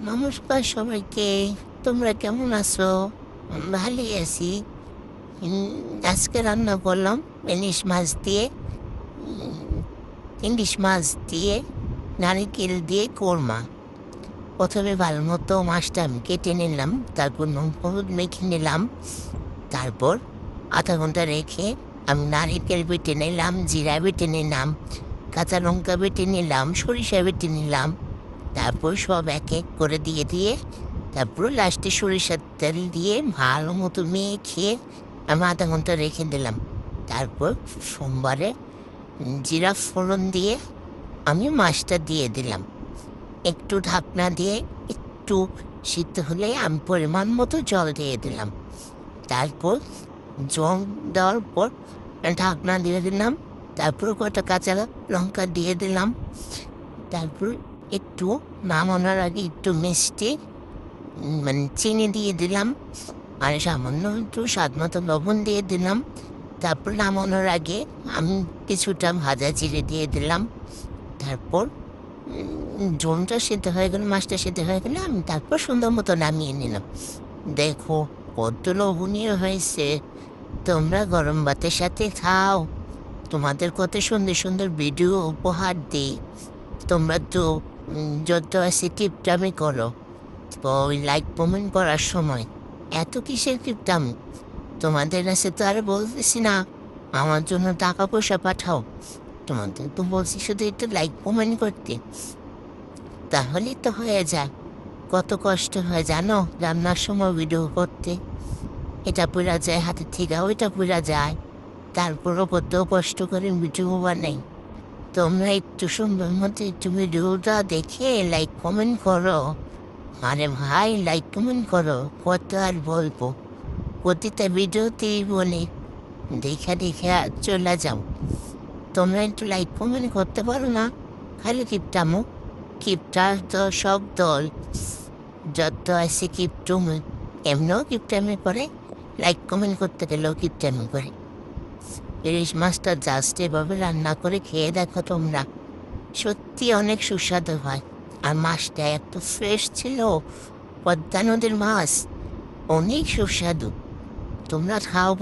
নমস্কার সবাইকে। তোমরা কেমন আছো? ভালোই আছি। আজকে রান্না করলাম ইলিশ মাছ দিয়ে ইলিশ মাছ দিয়ে নারকেল দিয়ে কোরমা। প্রথমে ভালো মতো মাছটা আমি কেটে নিলাম, তারপর নুন হলুদ মেখে নিলাম। তারপর আধা ঘন্টা রেখে আমি নারকেল বেটে নিলাম, জিরা বেটে নিলাম, কাঁচা লঙ্কা বেটে নিলাম, সরিষা বেটে নিলাম। তারপর সব এক এক করে দিয়ে তারপর লাস্টে সরিষার তেল দিয়ে ভালো মতো মেখে আমি আধা ঘন্টা রেখে দিলাম। তারপর সোমবারে জিরা ফোড়ন দিয়ে আমি মাছটা দিয়ে দিলাম। একটু ঢাকনা দিয়ে একটু সিদ্ধ হলে আমি পরিমাণ মতো জল দিয়ে দিলাম। তারপর জল দেওয়ার পর ঢাকনা দিয়ে দিলাম। তারপর কটা কাঁচা লঙ্কা দিয়ে দিলাম। তারপর একটু নামানোর আগে একটু মিষ্টি মানে চিনি দিয়ে দিলাম, আর সামান্য একটু স্বাদ মতো লবণ দিয়ে দিলাম। তারপর নামানোর আগে আমি কিছুটা ভাজা জিরে দিয়ে দিলাম। তারপর ঝোলটা সিদ্ধ হয়ে গেল, মাছটা সিদ্ধ হয়ে গেলে আমি তারপর সুন্দর মতো নামিয়ে নিলাম। দেখো কত লোভনীয় হয়েছে। তোমরা গরম ভাতের সাথে খাও। তোমাদের কত সুন্দর সুন্দর ভিডিও উপহার দিই। তোমরা তো যত আছে টিপটামি করো, তো ওই লাইক কমেন্ট করার সময় এত কিসের টিপটামি? তোমাদের কাছে তো আর বলতেছি না আমার জন্য টাকা পয়সা পাঠাও, তোমাদের তো বলছি শুধু একটু লাইক কমেন্ট করতে, তাহলেই তো হয়ে যায়। কত কষ্ট হয় জানো রান্নার সময় ভিডিও করতে? এটা পুরা যায় হাতে থেকে, ওইটা পুরা যায়, তারপরও কত কষ্ট করে ভিডিও বানাই। তোমরা একটু সুন্দর মতো একটু ভিডিওটা দেখে লাইক কমেন্ট করো। আরে ভাই লাইক কমেন্ট করো, কত আর বলবো, প্রতিটা ভিডিওতেই বলি দেখে দেখে চলে যাও। তোমরা একটু লাইক কমেন্ট করতে পারো না? খালি কিপটামো, কিপটা তো সব দল যত আছে কিপটুমি, এমনিও কিপটামি করে, লাইক কমেন্ট করতে গেলেও কিপটামি করে। ইলিশ মাছটা জাস্ট এভাবে রান্না করে খেয়ে দেখো তোমরা, সত্যি অনেক সুস্বাদু হয়। আর মাছটা এত ফ্রেশ ছিল, পদ্মা নদীর মাছ, অনেক সুস্বাদু। তোমরা খাও।